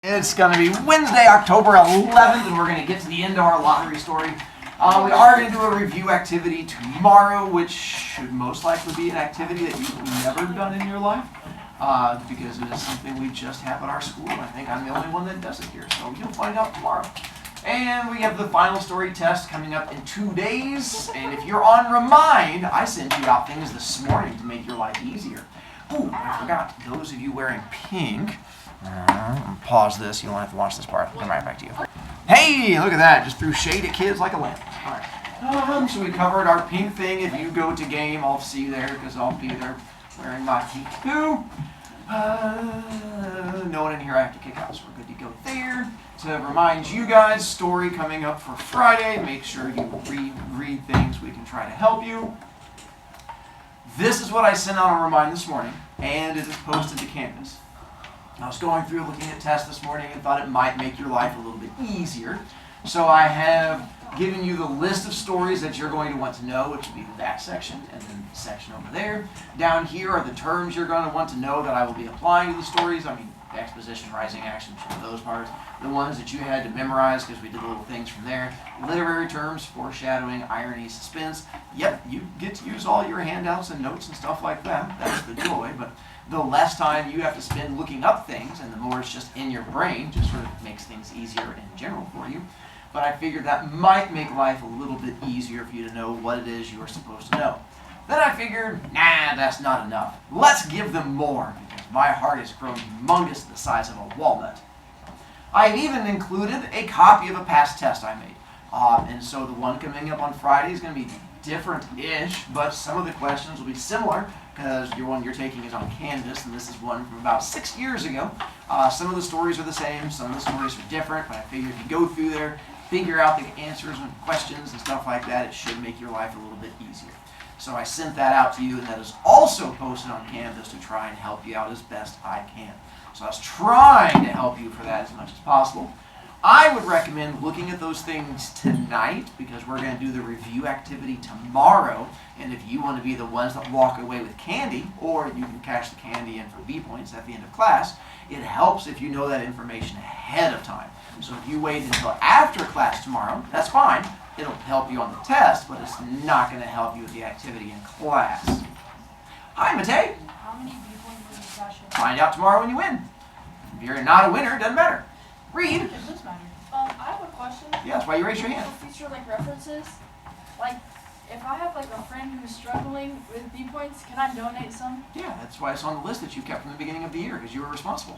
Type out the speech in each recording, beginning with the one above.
It's going to be Wednesday, October 11th, and we're going to get to the end of our lottery story. We are going to do a review activity tomorrow, which should most likely be an activity that you've never done in your life, because it is something we just have at our school. I think I'm the only one that does it here, so you'll find out tomorrow. And we have the final story test coming up in 2 days, and if you're on Remind, I sent you out things this morning to make your life easier. Ooh, I forgot, those of you wearing pink, pause this, you don't have to watch this part. I'll come right back to you. Hey, look at that. Just threw shade at kids like a lamp. All right. So we covered our pink thing. If you go to game, I'll see you there because I'll be there wearing my pink too. No one in here I have to kick out, so we're good to go there. To remind you guys, story coming up for Friday. Make sure you read things. We can try to help you. This is what I sent out on Remind this morning, and it is posted to Canvas. I was going through looking at tests this morning and thought it might make your life a little bit easier. So I have given you the list of stories that you're going to want to know, which would be that section and then the section over there. Down here are the terms you're going to want to know that I will be applying to the stories. I mean, exposition, rising action, those parts. The ones that you had to memorize because we did little things from there. Literary terms, foreshadowing, irony, suspense. Yep, you get to use all your handouts and notes and stuff like that. That's the joy. But the less time you have to spend looking up things and the more it's just in your brain, just sort of makes things easier in general for you. But I figured that might make life a little bit easier for you to know what it is you are supposed to know. Then I figured, nah, that's not enough. Let's give them more, because my heart has grown humongous the size of a walnut. I've even included a copy of a past test I made. And so the one coming up on Friday is going to be different-ish, but some of the questions will be similar, because your one you're taking is on Canvas, and this is one from about 6 years ago. Some of the stories are the same, some of the stories are different, but I figure if you go through there, figure out the answers and questions and stuff like that, it should make your life a little bit easier. So I sent that out to you, and that is also posted on Canvas to try and help you out as best I can. So I was trying to help you for that as much as possible. I would recommend looking at those things tonight, because we're going to do the review activity tomorrow. And if you want to be the ones that walk away with candy, or you can cash the candy in for B points at the end of class, it helps if you know that information ahead of time. So if you wait until after class tomorrow, that's fine. It'll help you on the test, but it's not going to help you with the activity in class. Hi, Matei. How many people in the session? Find out tomorrow when you win. If you're not a winner, it doesn't matter. Read. It does matter. I have a question. Yeah, that's why you raise your hand. Will feature like references? Like, if I have like a friend who's struggling with B points, can I donate some? Yeah, that's why it's on the list that you kept from the beginning of the year, because you were responsible.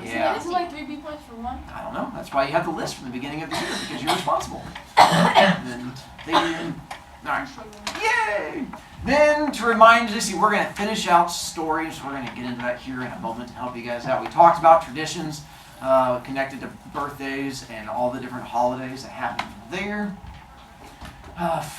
Yeah. Isn't like 3 B points for one? I don't know. That's why you have the list from the beginning of the year, because you're responsible. And then, all right. Yay! Then to remind you, see, we're going to finish out stories. We're going to get into that here in a moment to help you guys out. We talked about traditions connected to birthdays and all the different holidays that happen there.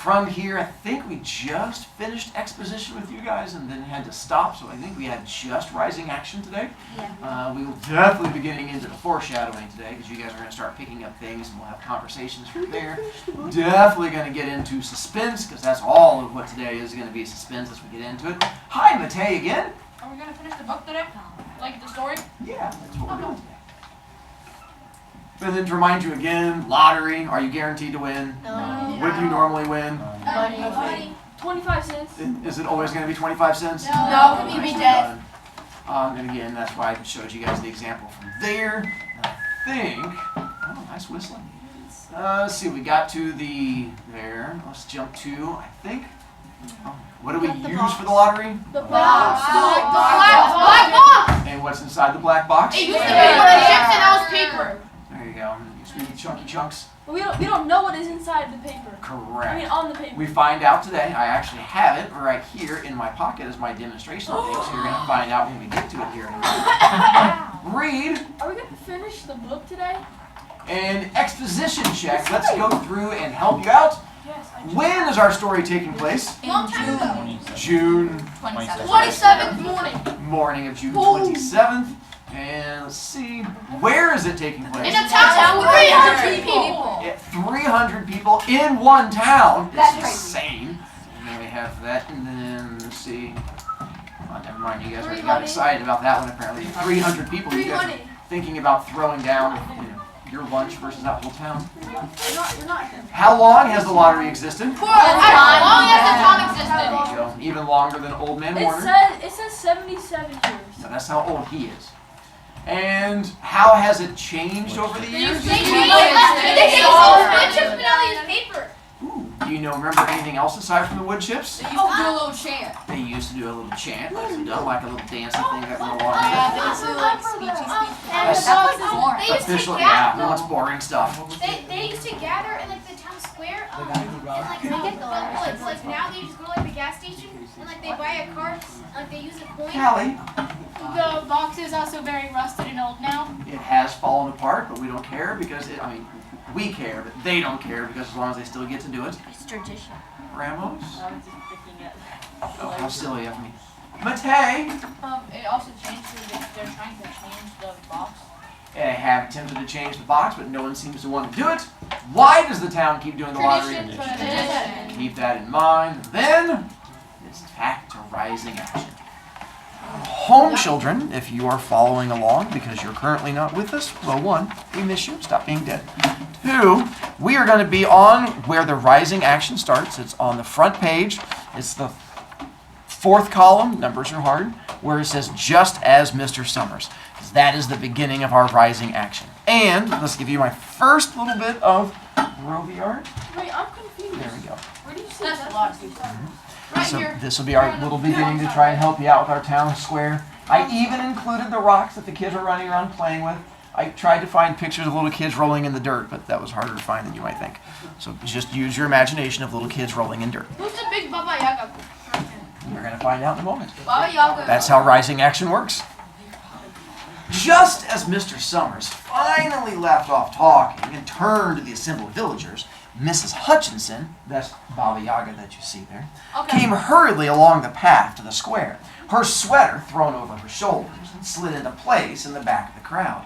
From here, I think we just finished exposition with you guys and then had to stop, so I think we had just rising action today. Yeah. We will definitely be getting into the foreshadowing today, because you guys are going to start picking up things and we'll have conversations from there. Definitely going to get into suspense, because that's all of what today is going to be, suspense as we get into it. Hi, Matei again. Are we gonna finish the book today? Like the story? Yeah, that's what we're doing today. And then to remind you again, lottery, are you guaranteed to win? No. What do you normally win? Money. 25 cents. Is it always going to be 25 cents? No, you'd be dead. And again, that's why I showed you guys the example from there. I think, oh, nice whistling. Let's see, we got to there. Let's jump to, I think, what do we use for the lottery? The box. The black box. And what's inside the black box? It used to be chips and now it's paper. There you go. Sweet chunky chunks. But we don't know what is inside the paper. Correct. I mean, on the paper. We find out today. I actually have it right here in my pocket as my demonstration thing, so you're going to find out when we get to it here in a minute. Read. Are we going to finish the book today? An exposition check. Let's go through and help you out. Yes. When is our story taking place? Long time ago. June 27th morning. morning of June 27th. And let's see, where is it taking place? In a town with 300 people. 300 people in one town. That's It's crazy. insane. And then we have that, and then let's see. Oh, never mind, you guys already 300. got excited about that one apparently. 300 people. You guys 300. thinking about throwing down your lunch versus that whole town? You're not him. How long has the lottery existed? As long as the town existed. There you go. Even longer than Old Man Warner. It says 77 years. So that's how old he is. And how has it changed over the years? They take all the wood chips, but now they use paper. Ooh, do you remember anything else aside from the wood chips? They used to do a little chant. They used to do a little chant, like a little dancing thing that went along Yeah, with they used to do like speechy speech. That's They used to officially, gather. no, it's boring stuff. They used to gather in like the town square, and like they get the bullets. Like now they just go to like the gas station and like they buy a card, and like they use a coin. Callie, The box is also very rusted and old now. it has fallen apart, but we don't care because we care, but they don't care because as long as they still get to do it. It's tradition. Ramos? I was just picking it. Oh, how silly of me. Matei! It also changed because they're trying to change the box. I have attempted to change the box, but no one seems to want to do it. Why does the town keep doing the lottery? Tradition. Keep that in mind. Then, it's back to rising action. Home children, if you are following along because you're currently not with us, well, one, we miss you. Stop being dead. Two, we are going to be on where the rising action starts. It's on the front page. It's the fourth column, numbers are hard, where it says, just as Mr. Summers. That is the beginning of our rising action. And let's give you my first little bit of Rovie art. Wait, I'm confused. There we go. Where do you see That's that? a lot of people. Right So here. this will be our little beginning to try and help you out with our town square. I even included the rocks that the kids are running around playing with. I tried to find pictures of little kids rolling in the dirt, but that was harder to find than you might think. So just use your imagination of little kids rolling in dirt. Who's the big Baba Yaga? You're going to find out in a moment. Baba Yaga. That's how rising action works. Just as Mr. Summers finally left off talking and turned to the assembled villagers, Mrs. Hutchinson, that's Baba Yaga that you see there, came hurriedly along the path to the square, her sweater thrown over her shoulders and slid into place in the back of the crowd.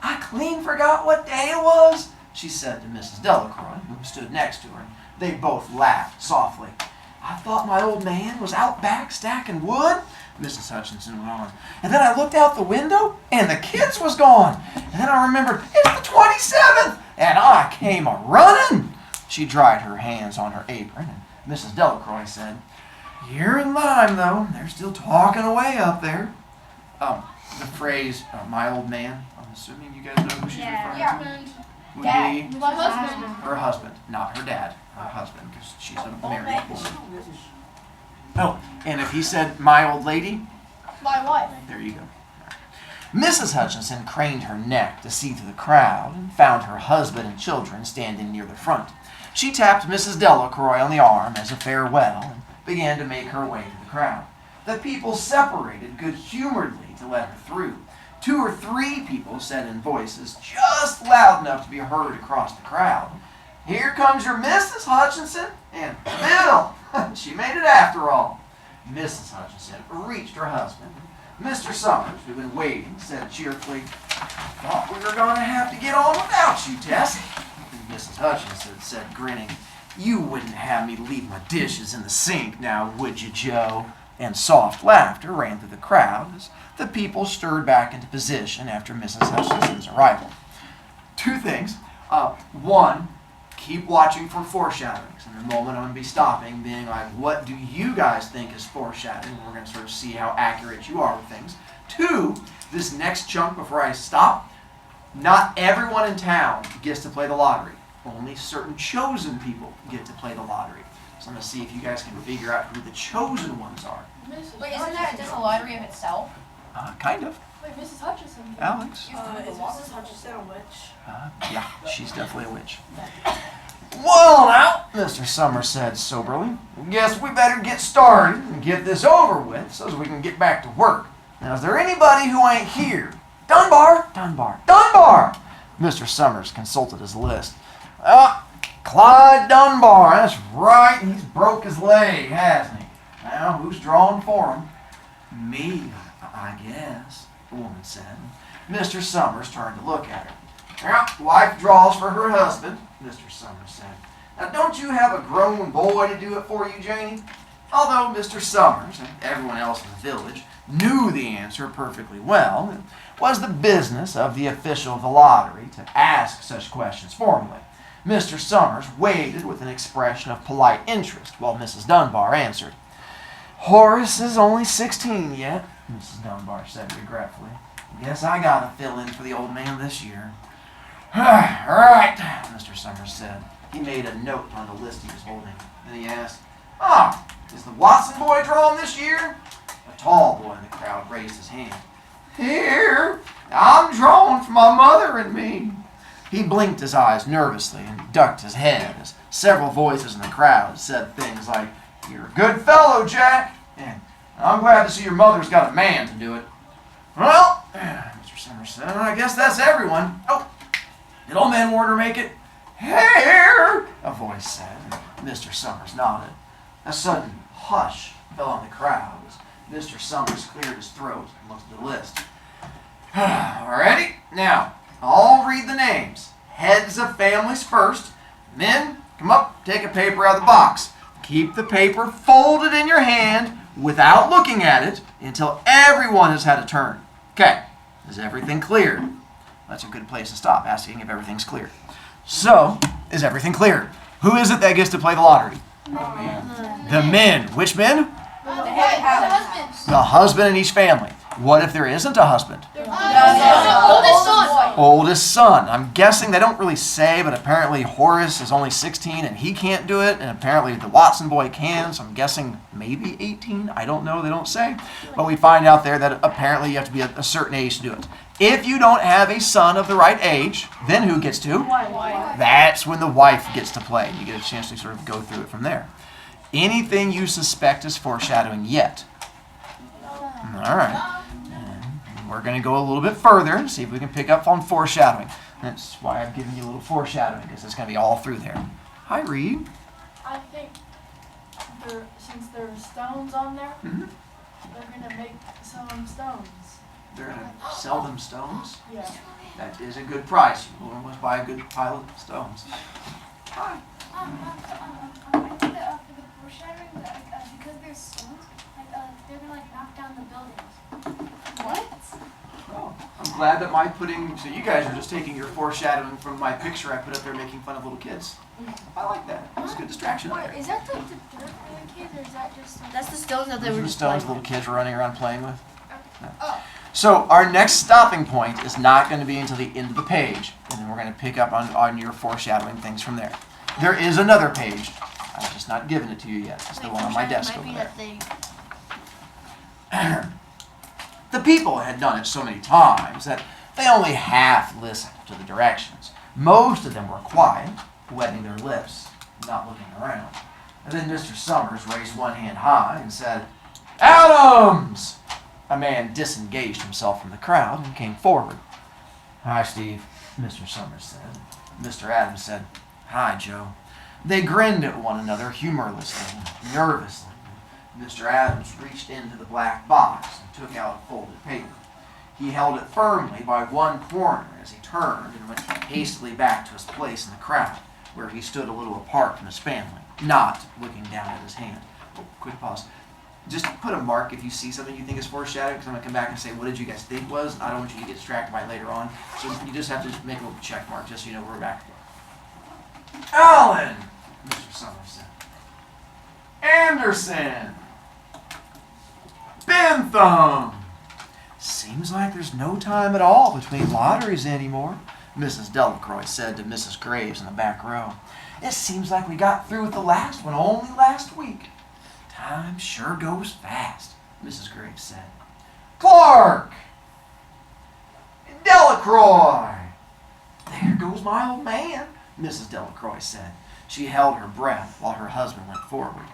I clean forgot what day it was, she said to Mrs. Delacroix, who stood next to her. They both laughed softly. I thought my old man was out back stacking wood, Mrs. Hutchinson went on. And then I looked out the window, and the kids was gone. And then I remembered, it's the 27th, and I came a-running. She dried her hands on her apron, and Mrs. Delacroix said, you're in line, though. They're still talking away up there. The phrase, my old man, I'm assuming you guys know who she's referring to? Would be My husband. her husband, not her dad. Her husband, because she's a married woman. Oh, and if he said, my old lady, My wife. there you go. Mrs. Hutchinson craned her neck to see through the crowd and found her husband and children standing near the front. She tapped Mrs. Delacroix on the arm as a farewell and began to make her way to the crowd. The people separated good-humoredly to let her through. 2 or 3 people said in voices just loud enough to be heard across the crowd, here comes your Mrs. Hutchinson, and Bill! She made it after all. Mrs. Hutchinson reached her husband. Mr. Summers, who'd been waiting, said cheerfully, thought we were going to have to get on without you, Tess. And Mrs. Hutchinson said, grinning, you wouldn't have me leave my dishes in the sink now, would you, Joe? And soft laughter ran through the crowd as the people stirred back into position after Mrs. Hutchinson's arrival. 2 things. One, keep watching for foreshadowings. In a moment, I'm going to be stopping, being like, what do you guys think is foreshadowing? We're going to sort of see how accurate you are with things. 2, this next chunk before I stop, not everyone in town gets to play the lottery. Only certain chosen people get to play the lottery. So I'm going to see if you guys can figure out who the chosen ones are. Wait, isn't that just a lottery of itself? Kind of. Wait, Mrs. Hutchinson. Alex? Is Mrs. Hutchinson a witch? Yeah, she's definitely a witch. Well now, Mr. Summers said soberly, guess we better get started and get this over with so as we can get back to work. Now, is there anybody who ain't here? Dunbar? Dunbar. Dunbar! Mr. Summers consulted his list. Clyde Dunbar, that's right. He's broke his leg, hasn't he? Now, who's drawing for him? Me, I guess, the woman said. Mr. Summers turned to look at her. Well, wife draws for her husband, Mr. Summers said. Now, don't you have a grown boy to do it for you, Janie? Although Mr. Summers and everyone else in the village knew the answer perfectly well, was the business of the official of the lottery to ask such questions formally. Mr. Summers waited with an expression of polite interest while Mrs. Dunbar answered. Horace is only 16 yet, Mrs. Dunbar said regretfully. Guess I gotta fill in for the old man this year. All right, Mr. Summers said. He made a note on the list he was holding. Then he asked, is the Watson boy drawing this year? A tall boy in the crowd raised his hand. Here, I'm drawing for my mother and me. He blinked his eyes nervously and ducked his head as several voices in the crowd said things like, You're a good fellow, Jack, and I'm glad to see your mother's got a man to do it. Well, Mr. Summers said, I guess that's everyone. Oh, did old man Warner make it? Here, a voice said, and Mr. Summers nodded. A sudden hush fell on the crowd as Mr. Summers cleared his throat and looked at the list. All righty, now, I'll read the names. Heads of families first. Men, come up, take a paper out of the box. Keep the paper folded in your hand without looking at it until everyone has had a turn. Okay, is everything clear? That's a good place to stop, asking if everything's clear. So, is everything clear? Who is it that gets to play the lottery? The men. Which men? The husbands. The husband in each family. What if there isn't a husband? Oldest son. Oldest son. I'm guessing they don't really say, but apparently Horace is only 16 and he can't do it, and apparently the Watson boy can, so I'm guessing maybe 18. I don't know, they don't say. But we find out there that apparently you have to be a certain age to do it. If you don't have a son of the right age, then who gets to? That's when the wife gets to play. You get a chance to sort of go through it from there. Anything you suspect is foreshadowing yet? All right. And we're going to go a little bit further and see if we can pick up on foreshadowing. That's why I've given you a little foreshadowing, because it's going to be all through there. Hi, Reed. I think since there are stones on there, they're going to make some stones. They're going to sell them stones? Yeah. That is a good price. You will almost buy a good pile of stones. Hi. I think that for the foreshadowing, because there's stones, they're gonna knock down the buildings. What? Oh, I'm glad that so you guys are just taking your foreshadowing from my picture I put up there making fun of little kids. I like that. That's a good distraction there. Is that like the dirt for the kids, or is that just something? That's the stones that they Those were are the just stones playing little kids were running around playing with. No. Oh. So our next stopping point is not going to be until the end of the page, and then we're going to pick up on your foreshadowing things from there. There is another page. I've just not given it to you yet. It's the one on my desk over there. The people had done it so many times that they only half listened to the directions. Most of them were quiet, wetting their lips, not looking around. And then Mr. Summers raised one hand high and said, Adams! A man disengaged himself from the crowd and came forward. Hi, Steve, Mr. Summers said. Mr. Adams said, Hi, Joe. They grinned at one another humorlessly, nervously. Mr. Adams reached into the black box and took out a folded paper. He held it firmly by one corner as he turned and went hastily back to his place in the crowd, where he stood a little apart from his family, not looking down at his hand. Oh, quick pause. Just put a mark if you see something you think is foreshadowing, because I'm going to come back and say, what did you guys think was? And I don't want you to get distracted by it later on. So you just have to make a little check mark just so you know we're back. Allen, Mr. Summers said. Anderson. Bentham. Seems like there's no time at all between lotteries anymore, Mrs. Delacroix said to Mrs. Graves in the back row. It seems like we got through with the last one only last week. Time sure goes fast, Mrs. Graves said. Clark! Delacroix! There goes my old man, Mrs. Delacroix said. She held her breath while her husband went forward.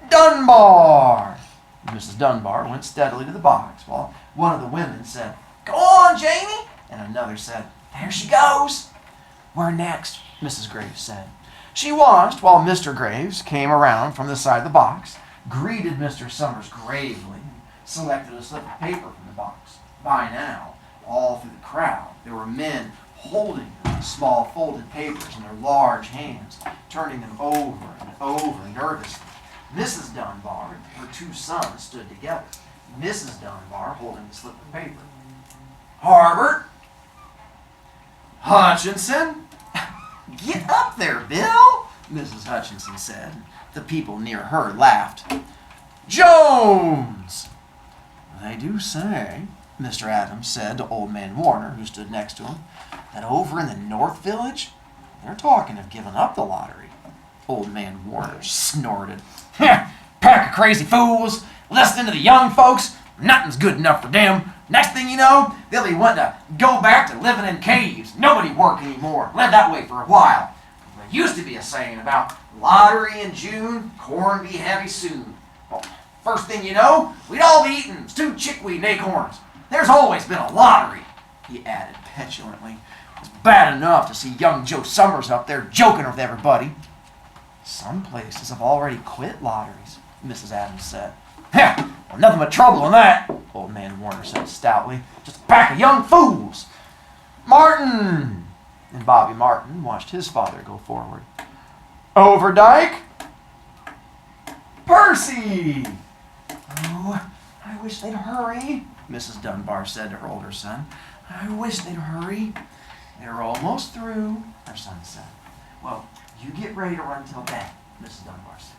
Dunbar! Mrs. Dunbar went steadily to the box while one of the women said, Go on, Jamie! And another said, There she goes! Where next? Mrs. Graves said. She watched while Mr. Graves came around from the side of the box, greeted Mr. Summers gravely, and selected a slip of paper from the box. By now, all through the crowd, there were men holding the small folded papers in their large hands, turning them over and over nervously. Mrs. Dunbar and her two sons stood together, Mrs. Dunbar holding the slip of paper. Harbert. Hutchinson. Get up there, Bill, Mrs. Hutchinson said. The people near her laughed. Jones. They do say, Mr. Adams said to Old Man Warner, who stood next to him, that over in the North Village, they're talking of giving up the lottery. Old Man Warner snorted. Pack of crazy fools, listening to the young folks. Nothing's good enough for them. Next thing you know, they'll be wanting to go back to living in caves. Nobody work anymore. Lived that way for a while. There used to be a saying about lottery in June, corn be heavy soon. Well, first thing you know, we'd all be eating stewed chickweed and acorns. There's always been a lottery, he added petulantly. It's bad enough to see young Joe Summers up there joking with everybody. Some places have already quit lotteries, Mrs. Adams said. Well, nothing but trouble in that, Old Man Warner said stoutly. Just a pack of young fools. Martin! And Bobby Martin watched his father go forward. Overdyke! Percy! Oh, I wish they'd hurry, Mrs. Dunbar said to her older son. I wish they'd hurry. They're almost through, her son said. Well, you get ready to run till then, Mrs. Dunbar said.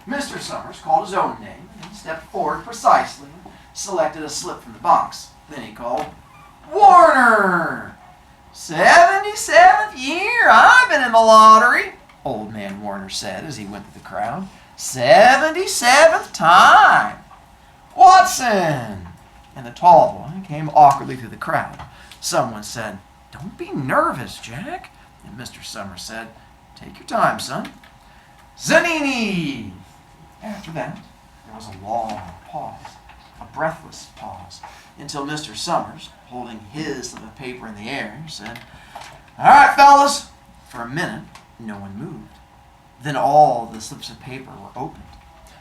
Mr. Summers called his own name and stepped forward precisely and selected a slip from the box. Then he called, Warner! 77th year I've been in the lottery, Old Man Warner said as he went through the crowd. 77th time. Watson! And the tall boy came awkwardly through the crowd. Someone said, Don't be nervous, Jack. And Mr. Summers said, Take your time, son. Zanini! After that, there was a long pause, a breathless pause, until Mr. Summers, holding his slip of paper in the air, said, All right, fellas. For a minute, no one moved. Then all the slips of paper were opened.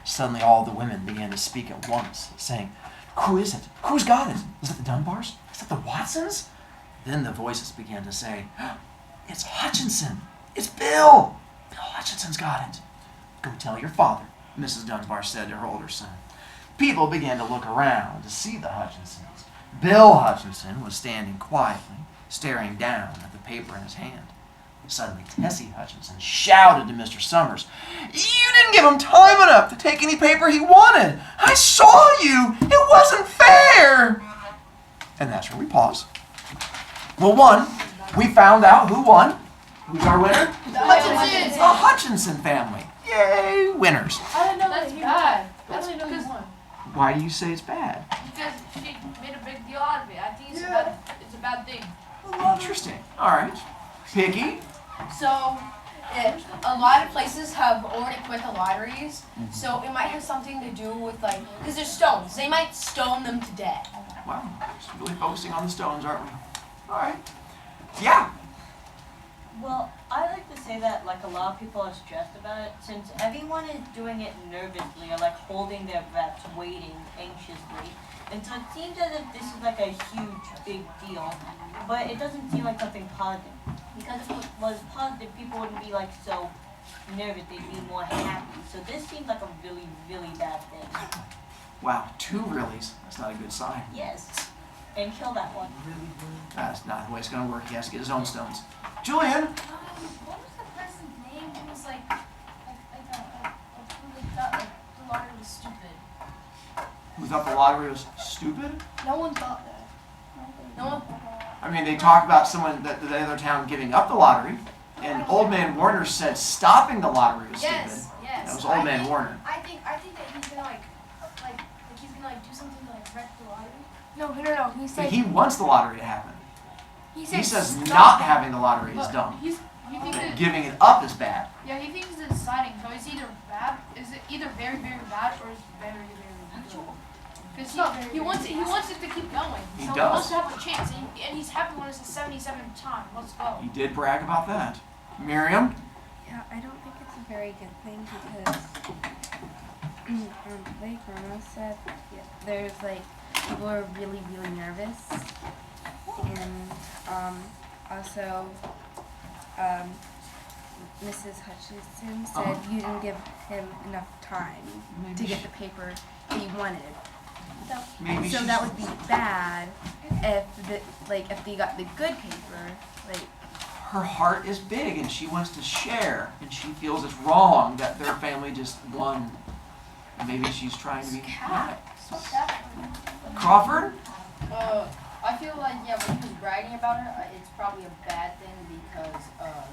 Suddenly all the women began to speak at once, saying, Who is it? Who's got it? Is it the Dunbars? Is it the Watsons? Then the voices began to say, It's Hutchinson. It's Bill. Bill Hutchinson's got it. Go tell your father, Mrs. Dunbar said to her older son. People began to look around to see the Hutchinsons. Bill Hutchinson was standing quietly, staring down at the paper in his hand. Suddenly, Tessie Hutchinson shouted to Mr. Summers, You didn't give him time enough to take any paper he wanted. I saw you. It wasn't fair. And that's where we pause. Well, we found out who won. Who's our winner? The Hutchinsons. The Hutchinson family. Yay, winners. I didn't know That's that bad. I didn't know because he won. Why do you say it's bad? because she made a big deal out of it. I think it's a bad thing. Interesting. All right. Piggy? So, a lot of places have already quit the lotteries, so it might have something to do with, like, because they're stones. They might stone them to death. Wow. Just really focusing on the stones, aren't we? All right. Yeah. Well, I like to say that like a lot of people are stressed about it since everyone is doing it nervously or like holding their breaths, waiting anxiously. And so it seems as if this is like a huge, big deal, but it doesn't seem like something positive. Because if it was positive, people wouldn't be like so nervous, they'd be more happy. So this seems like a really, really bad thing. Wow. 2 reallys. That's not a good sign. Yes. And kill that one. That's not the way it's going to work. He has to get his own stones. Julian? What was the person's name who was like who thought like the lottery was stupid? Who thought the lottery was stupid? No one thought that. No one. I mean, they talk about someone, the other town giving up the lottery, and Old Man Warner said stopping the lottery was Yes, stupid. yes. That was Old Man Warner. I think that he's gonna like he's gonna do something to like wreck the lottery. No. He But said he wants the lottery to happen. he He says stop. not having the lottery is But dumb. He thinks that Giving it up is bad. he thinks it's deciding. So it's either bad. Is it either very very bad or it's very very good? Because he wants it to keep going. He so does. He wants to have a chance, and he's happy when it's the 77th time. Let's go. He did brag about that. Miriam? Yeah, I don't think it's a very good thing because, like Grandma said, there's like people are really, really nervous, and also, Mrs. Hutchinson said you didn't give him enough time to get the paper that he wanted. Maybe So she's... that would be bad if they got the good paper. Like, Her heart is big and she wants to share, and she feels it's wrong that their family just won. Maybe she's trying to be nice. Crawford? I feel like, yeah, when he was bragging about her, it's probably a bad thing because,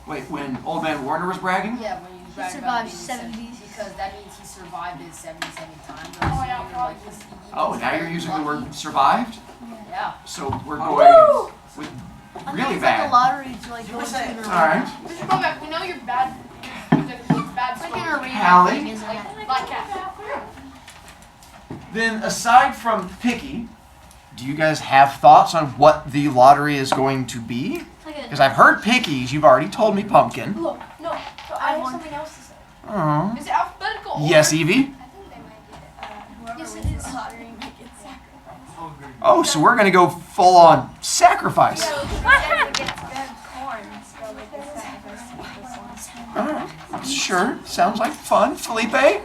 Wait, when Old Man Warner was bragging? yeah, when he was bragging about survived being 70s. Because that means he survived it 77 times. Oh, yeah, Like, Oh, now you're using the word survived? Yeah. So we're going with really It's bad. like a lottery to like go to the Alright. We should go back. We know you're bad. You're bad. It's like an arena Hallie? thing, isn't it? Black cat. Then aside from picky, do you guys have thoughts on what the lottery is going to be? Because I've heard pickies, you've already told me pumpkin. Look, no, so I have something else to say. Oh. Is it alphabetical order? Yes, Evie? I think they might do that. Whoever Yes, it wins is. the lottery might get sacrificed. Oh, so we're going to go full on sacrifice. Whoever gets good corn, so they get sacrificed to get this one. Alright, sure. Sounds like fun. Felipe?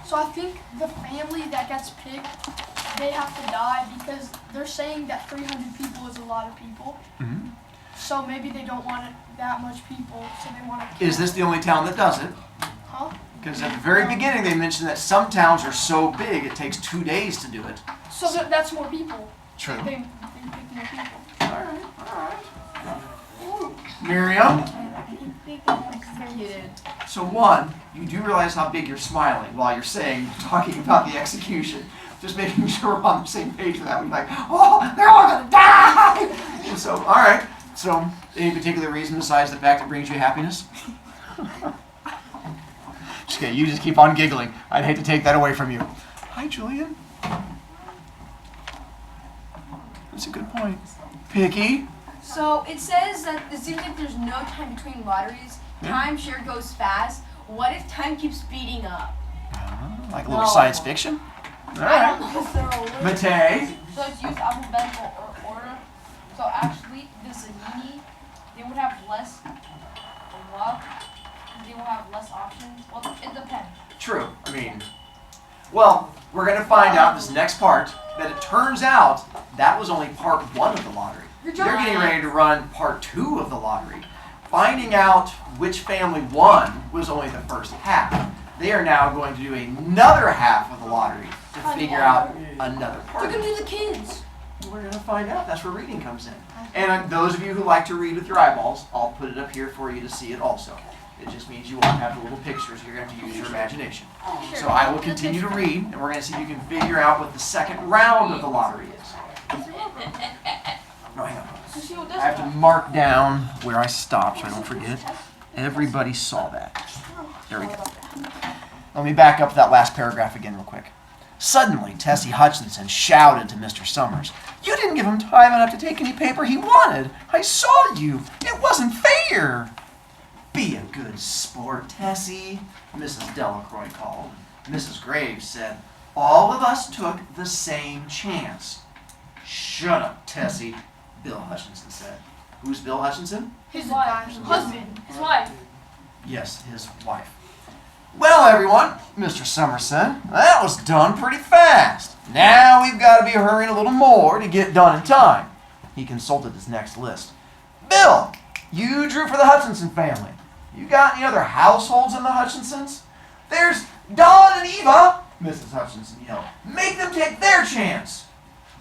So I think the family that gets picked, they have to die because they're saying that 300 people is a lot of people. Mm-hmm. So maybe they don't want it that much people, so they want to. Is this the only town that does it? Huh? Because at the very beginning they mentioned that some towns are so big it takes 2 days to do it. So that's more people. True. They pick more people. Miriam? Kid. So one, you do realize how big you're smiling while you're talking about the execution. Just making sure we're on the same page for that. We're like, oh, they're all gonna die! And so, all right. So, any particular reason besides the fact it brings you happiness? Okay, you just keep on giggling. I'd hate to take that away from you. Hi, Julian. That's a good point. Picky? So it says that it seems like there's no time between lotteries. Time sure goes fast. What if time keeps speeding up? Like a little science fiction? All right. Matei? So it's used alphabetical order. So actually, the Zanini, they would have less luck. They will have less options. Well, it depends. True. I mean, well, we're going to find out this next part that it turns out that was only part 1 of the lottery. They're getting ready to run part 2 of the lottery. Finding out which family won was only the first half. They are now going to do another half of the lottery to figure out another part. They're gonna do the kids. We're going to find out. That's where reading comes in. And those of you who like to read with your eyeballs, I'll put it up here for you to see it also. It just means you won't have the little pictures. You're going to have to use your imagination. So I will continue to read, and we're going to see if you can figure out what the second round of the lottery is. No, hang on. I have to mark down where I stopped so I don't forget. Everybody saw that. There we go. Let me back up to that last paragraph again real quick. Suddenly, Tessie Hutchinson shouted to Mr. Summers, "You didn't give him time enough to take any paper he wanted. I saw you. It wasn't fair." "Be a good sport, Tessie," Mrs. Delacroix called. Mrs. Graves said, "All of us took the same chance." "Shut up, Tessie," Bill Hutchinson said. Who's Bill Hutchinson? His wife. Husband. His wife. Yes, his wife. "Well, everyone," Mr. Summers said, "that was done pretty fast. Now we've got to be hurrying a little more to get done in time." He consulted his next list. "Bill, you drew for the Hutchinson family. You got any other households in the Hutchinsons?" "There's Dawn and Eva," Mrs. Hutchinson yelled. "Make them take their chance."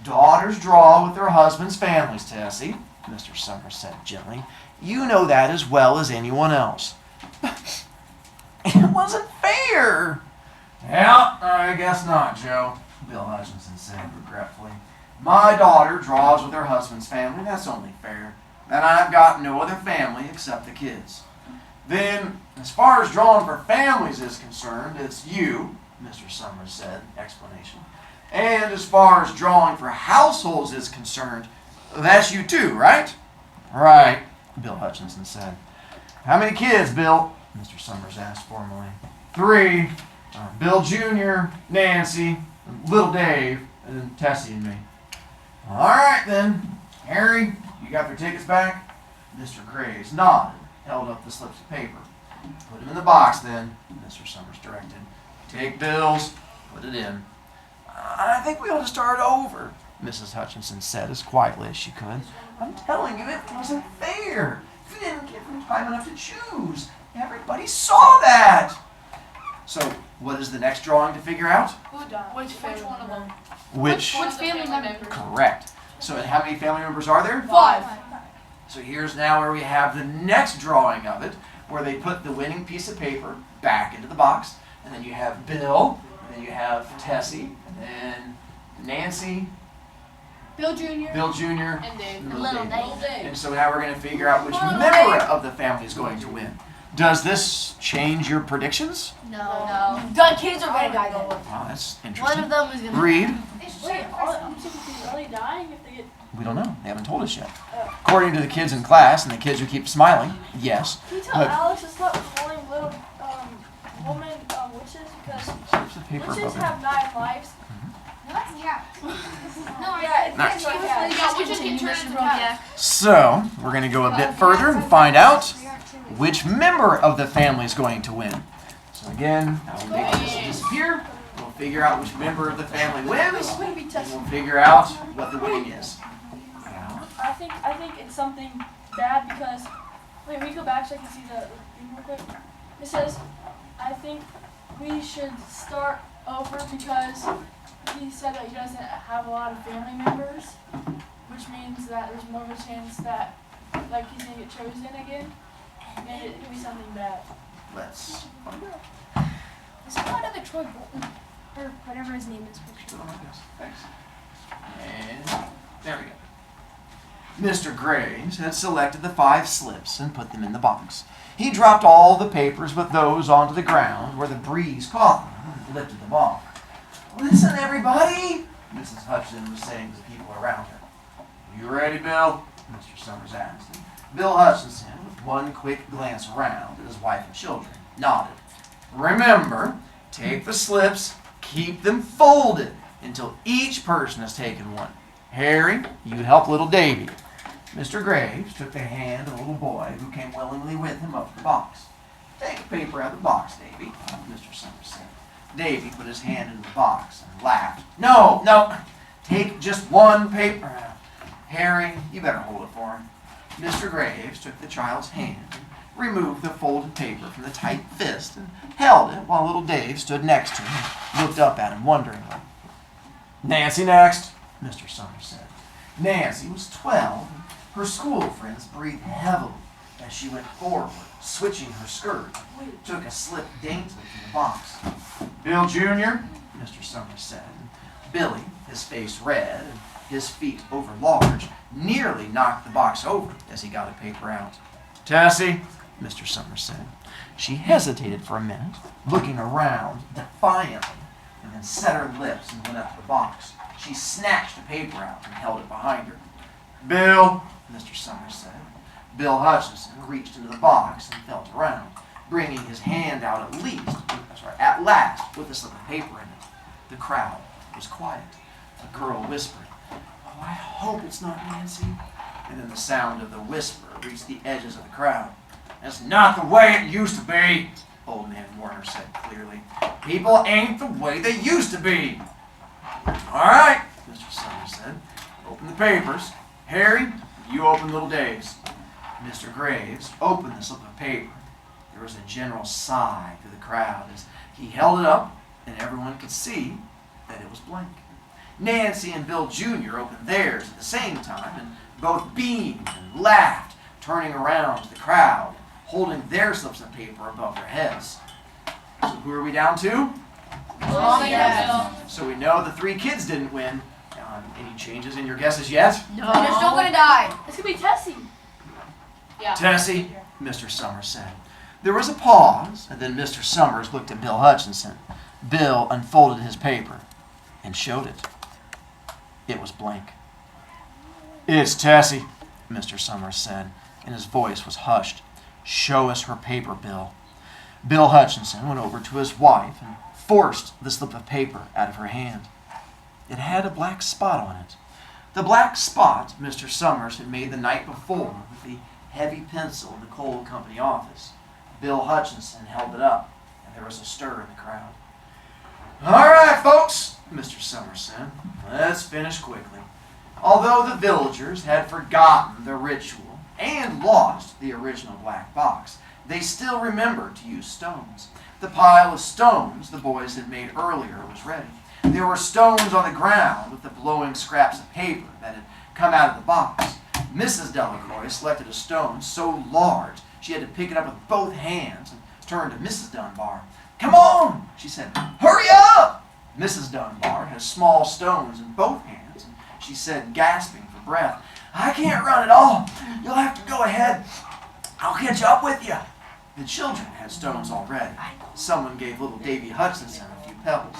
"Daughters draw with their husbands' families, Tessie," Mr. Summers said gently. "You know that as well as anyone else." "It wasn't fair." "Yeah, I guess not, Joe," Bill Hutchinson said regretfully. "My daughter draws with her husband's family. That's only fair. And I've got no other family except the kids. Then, as far as drawing for families is concerned, it's you," Mr. Summers said, explanation. "And as far as drawing for households is concerned, that's you too, right?" "Right," Bill Hutchinson said. "How many kids, Bill?" Mr. Summers asked formally. "3. Bill Jr., Nancy, little Dave, and then Tessie and me." "All right, then. Harry, you got their tickets back?" Mr. Graves nodded, held up the slips of paper. "Put them in the box, then," Mr. Summers directed. "Take Bill's, put it in. I think we ought to start over, Mrs. Hutchinson said as quietly as she could. I'm telling you, it wasn't fair. You didn't give them time enough to choose. Everybody saw that. So, what is the next drawing to figure out? Who died? Which one of them? Which? Which family member? Correct. So, and how many family members are there? 5. So here's now where we have the next drawing of it, where they put the winning piece of paper back into the box, and then you have Bill, and then you have Tessie, and then Nancy, Bill Jr. Bill Jr., and Dave. and Little Dave. Dave. And so now we're going to figure out which member of the family is going to win. Does this change your predictions? No. The kids are gonna die then. Wow, that's One interesting. of them is gonna Reed? Wait, are people really dying if they get? We don't know. They haven't told us yet. According to the kids in class and the kids who keep smiling, yes. Can you tell But- Alex to stop calling little woman witches because Slips of paper witches above it. have 9 lives. Yeah. No, Yeah, it's Nice. like that. Yeah, we just get turned into cats. So, we're going to go a bit further and find out which member of the family is going to win. So again, I'll make this disappear. We'll figure out which member of the family wins. It's gonna be And tested. we'll figure out what the winning is. I think it's something bad because wait, we go back so I can see the thing real quick. It says I think we should start over because he said that he doesn't have a lot of family members, which means that there's more of a chance that like he's gonna get chosen again, and it could be something bad. Let's find out. Is there not another Troy Bolton? Or whatever his name is pictured. Thanks. And there we go. Mr. Graves had selected the 5 slips and put them in the box. He dropped all the papers but those onto the ground where the breeze caught them and lifted them off. Listen, everybody, Mrs. Hutchinson was saying to the people around her. You ready, Bill? Mr. Summers asked. And Bill Hutchinson, with one quick glance around at his wife and children, nodded. Remember, take the slips, keep them folded until each person has taken one. Harry, you help little Davy. Mr. Graves took the hand of the little boy who came willingly with him up to the box. Take the paper out of the box, Davy, Mr. Summers said. Davy put his hand into the box and laughed. No, take just one paper. Harry, you better hold it for him. Mr. Graves took the child's hand and removed the folded paper from the tight fist and held it while little Dave stood next to him and looked up at him wonderingly. Nancy next, Mr. Summers said. Nancy was 12, and her school friends breathed heavily as she went forward, switching her skirt, took a slip daintily from the box. Bill Jr., Mr. Summers said. Billy, his face red and his feet overlarge, nearly knocked the box over as he got a paper out. Tessie, Mr. Summers said. She hesitated for a minute, looking around defiantly, and then set her lips and went up to the box. She snatched the paper out and held it behind her. Bill, Mr. Summers said. Bill Hutchinson reached into the box and felt around, bringing his hand out at last with a slip of paper in it. The crowd was quiet. A girl whispered, "Oh, I hope it's not Nancy." And then the sound of the whisper reached the edges of the crowd. That's not the way it used to be, Old Man Warner said clearly. People ain't the way they used to be. All right, Mr. Summers said. Open the papers. Harry, you open little Dave's. Mr. Graves opened the slip of paper. There was a general sigh through the crowd as he held it up, and everyone could see that it was blank. Nancy and Bill Jr. opened theirs at the same time, and both beamed and laughed, turning around to the crowd, holding their slips of paper above their heads. So who are we down to? So we know the 3 kids didn't win. Any changes in your guesses yet? No. They're still gonna die. It's gonna be Tessie. Yeah. Tessie, Mr. Summers said. There was a pause, and then Mr. Summers looked at Bill Hutchinson. Bill unfolded his paper and showed it. It was blank. It's Tessie, Mr. Summers said, and his voice was hushed. Show us her paper, Bill. Bill Hutchinson went over to his wife and forced the slip of paper out of her hand. It had a black spot on it. The black spot Mr. Summers had made the night before with the heavy pencil in the coal company office. Bill Hutchinson held it up, and there was a stir in the crowd. All right, folks, Mr. Summerson, let's finish quickly. Although the villagers had forgotten the ritual and lost the original black box, they still remembered to use stones. The pile of stones the boys had made earlier was ready. There were stones on the ground with the glowing scraps of paper that had come out of the box. Mrs. Delacroix selected a stone so large she had to pick it up with both hands and turned to Mrs. Dunbar. "Come on," she said. "Hurry up!" Mrs. Dunbar had small stones in both hands, and she said, gasping for breath, "I can't run at all. You'll have to go ahead. I'll catch up with you." The children had stones already. Someone gave little Davy Hutchinson a few pebbles.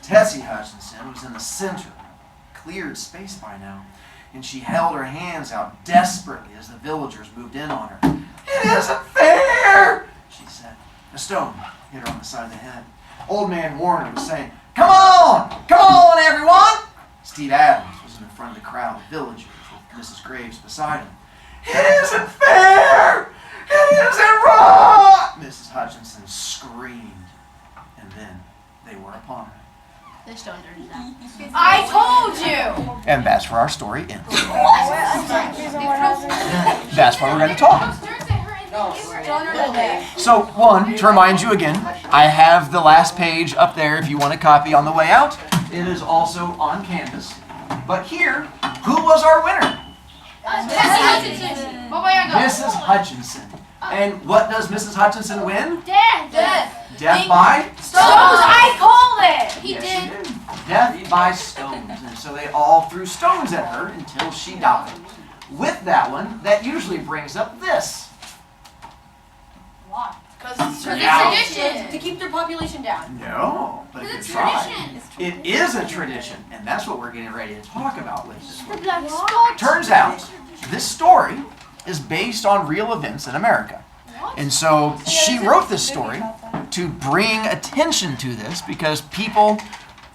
Tessie Hutchinson was in the center of a cleared space by now, and she held her hands out desperately as the villagers moved in on her. "It isn't fair," she said. A stone hit her on the side of the head. Old Man Warner was saying, Come on, everyone!" Steve Adams was in the front of the crowd of villagers with Mrs. Graves beside him. "It isn't fair! It isn't right!" Mrs. Hutchinson screamed, and then they were upon her. The stones are down. I told you! And that's where our story ends. That's why we're going to talk. So, one, to remind you again, I have the last page up there if you want a copy on the way out. It is also on Canvas. But here, who was our winner? Mrs. Hutchinson. And what does Mrs. Hutchinson win? Death. Death by? Stones! I called it! He did. Death by stones. And so they all threw stones at her until she died. With that one, that usually brings up this. Why? Because it's tradition. to keep their population down. No, but it's tradition. It is a tradition, and that's what we're getting ready to talk about with this one. Turns out, this story is based on real events in America. And so she wrote this story to bring attention to this because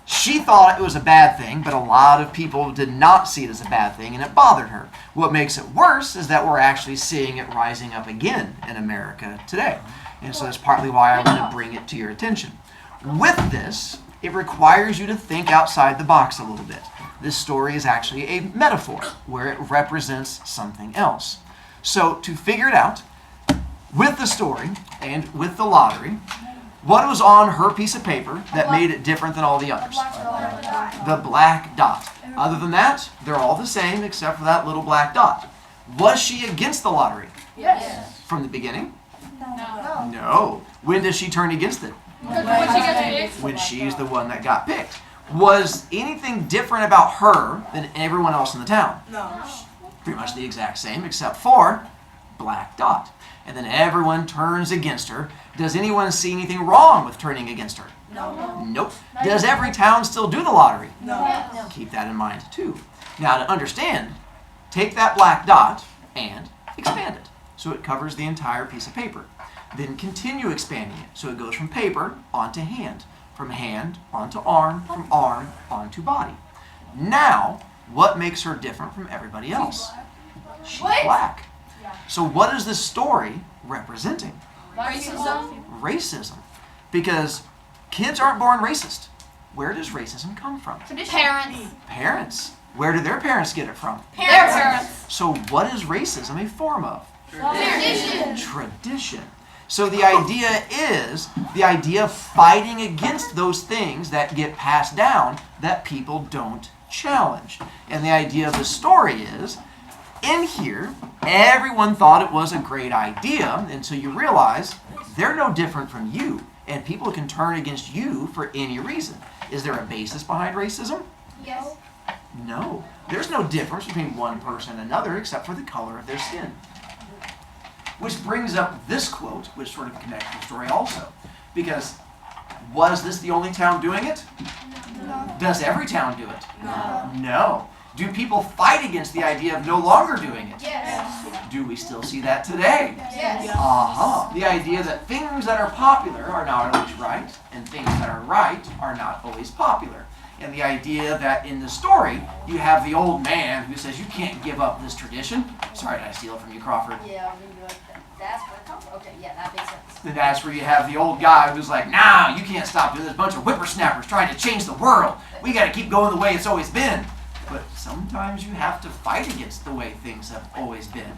she thought it was a bad thing, but a lot of people did not see it as a bad thing, and it bothered her. What makes it worse is that we're actually seeing it rising up again in America today. And so that's partly why I want to bring it to your attention. With this, it requires you to think outside the box a little bit. This story is actually a metaphor where it represents something else. So to figure it out, with the story and with the lottery, what was on her piece of paper that made it different than all the others? The black dot. Other than that, they're all the same except for that little black dot. Was she against the lottery? Yes. From the beginning? No. No. When does she turn against it? When she's the one that got picked. Was anything different about her than everyone else in the town? No. Pretty much the exact same except for black dot. And then everyone turns against her. Does anyone see anything wrong with turning against her? No. Nope. Does every town still do the lottery? No. Keep that in mind too. Now to understand, take that black dot and expand it so it covers the entire piece of paper. Then continue expanding it so it goes from paper onto hand, from hand onto arm, from arm onto body. Now, what makes her different from everybody else? She's black. So what is this story representing? Racism. Racism. Because kids aren't born racist. Where does racism come from? Parents. Parents. Where do their parents get it from? Their parents. So what is racism a form of? Tradition. Tradition. So the idea is the idea of fighting against those things that get passed down that people don't challenge. And the idea of the story is, in here, everyone thought it was a great idea until you realize they're no different from you, and people can turn against you for any reason. Is there a basis behind racism? Yes. No. There's no difference between one person and another except for the color of their skin. Which brings up this quote, which sort of connects the story also. Because was this the only town doing it? No. Does every town do it? No. No. Do people fight against the idea of no longer doing it? Yes. Do we still see that today? Yes. Uh-huh. The idea that things that are popular are not always right, and things that are right are not always popular. And the idea that in the story, you have the old man who says, you can't give up this tradition. Sorry, did I steal it from you, Crawford? Yeah, I mean, like, that's where it comes from. Okay, yeah, that makes sense. then that's where you have the old guy who's like, nah, you can't stop doing this. Bunch of whippersnappers trying to change the world. We got to keep going the way it's always been. But sometimes you have to fight against the way things have always been.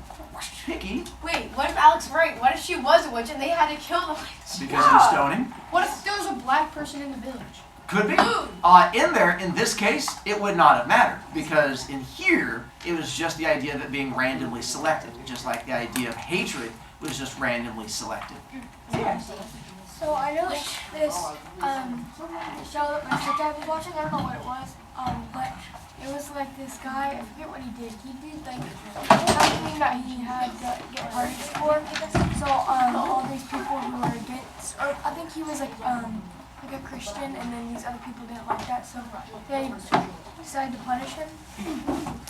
Picky. Wait, what if Alex right? What if she was a witch and they had to kill the witch? Because of the stoning. What if there was a black person in the village? Could be. In this case, it would not have mattered. Because in here, it was just the idea of it being randomly selected. Just like the idea of hatred was just randomly selected. So I know this show that my stepdad was watching. I don't know what it was, but it was like this guy. I forget what he did. He did like something that he had to get parties for. So all these people who were against, or I think he was like a Christian, and then these other people didn't like that, so they decided to punish him,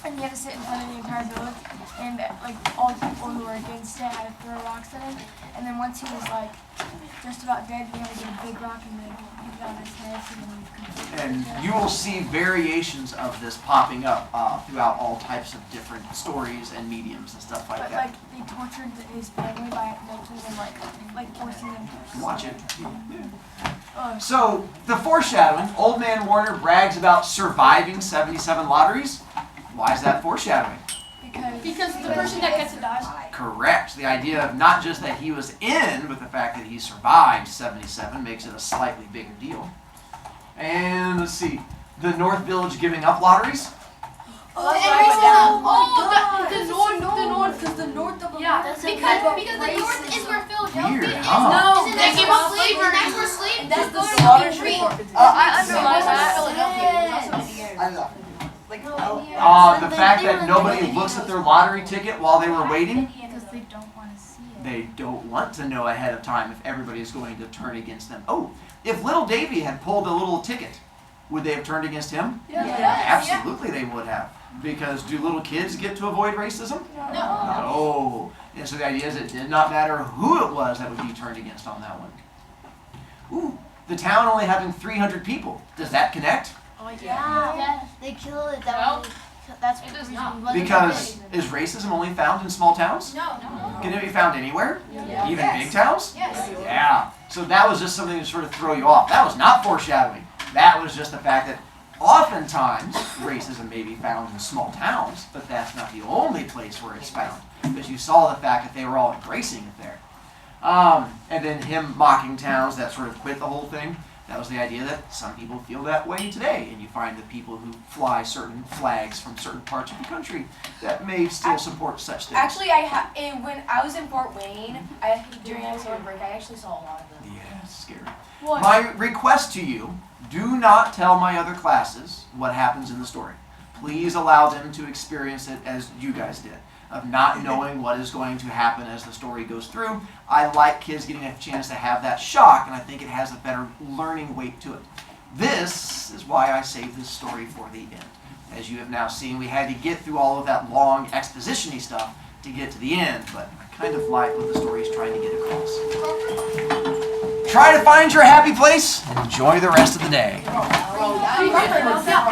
and he had to sit in front of the entire village, and like all the people who were against it had to throw rocks at him, and then once he was like just about dead, he had to get a big rock and like hit it on his head, so then he was completely And dead. you will see variations of this popping up throughout all types of different stories and mediums and stuff like But that. like they tortured his family by making them like forcing them to Watch it. Oh, So, the foreshadowing, Old Man Warner brags about surviving 77 lotteries. Why is that foreshadowing? Because the person that gets it dies. Correct. The idea of not just that he was in, but the fact that he survived 77 makes it a slightly bigger deal. And let's see, the North Village giving up lotteries. The north double. Yeah, because the north is where Philadelphia Weird, is. huh? No, Isn't they that give where up slavery? slavery. That's where slavery. That's is the going slaughter to be tree. free. I underlined that. Philadelphia. It was also Indiana. I know. The fact that nobody looks at their lottery ticket while they were waiting, because they don't want to see it. they don't want to know ahead of time if everybody is going to turn against them. Oh, if little Davy had pulled a little ticket, would they have turned against him? Absolutely they would have. Because do little kids get to avoid racism? No. And so the idea is it did not matter who it was that would be turned against on that one. Ooh, the town only having 300 people. Does that connect? Yeah. They killed it. That's It does the not. reason it wasn't Because big. is racism only found in small towns? No. Can it be found anywhere? Even Yes. big towns? Yes. Yeah. So that was just something to sort of throw you off. That was not foreshadowing. That was just the fact that oftentimes racism may be found in small towns, but that's not the only place where it's found. Because you saw the fact that they were all embracing it there. And then him mocking towns that sort of quit the whole thing. That was the idea that some people feel that way today. And you find the people who fly certain flags from certain parts of the country that may still support such things. Actually, when I was in Fort Wayne, during summer break, I actually saw a lot of them. Yeah, it's scary. What? My request to you, do not tell my other classes what happens in the story. Please allow them to experience it as you guys did, of not knowing what is going to happen as the story goes through. I like kids getting a chance to have that shock, and I think it has a better learning weight to it. This is why I saved this story for the end. As you have now seen, we had to get through all of that long exposition-y stuff to get to the end, but I kind of like what the story is trying to get across. Try to find your happy place and enjoy the rest of the day.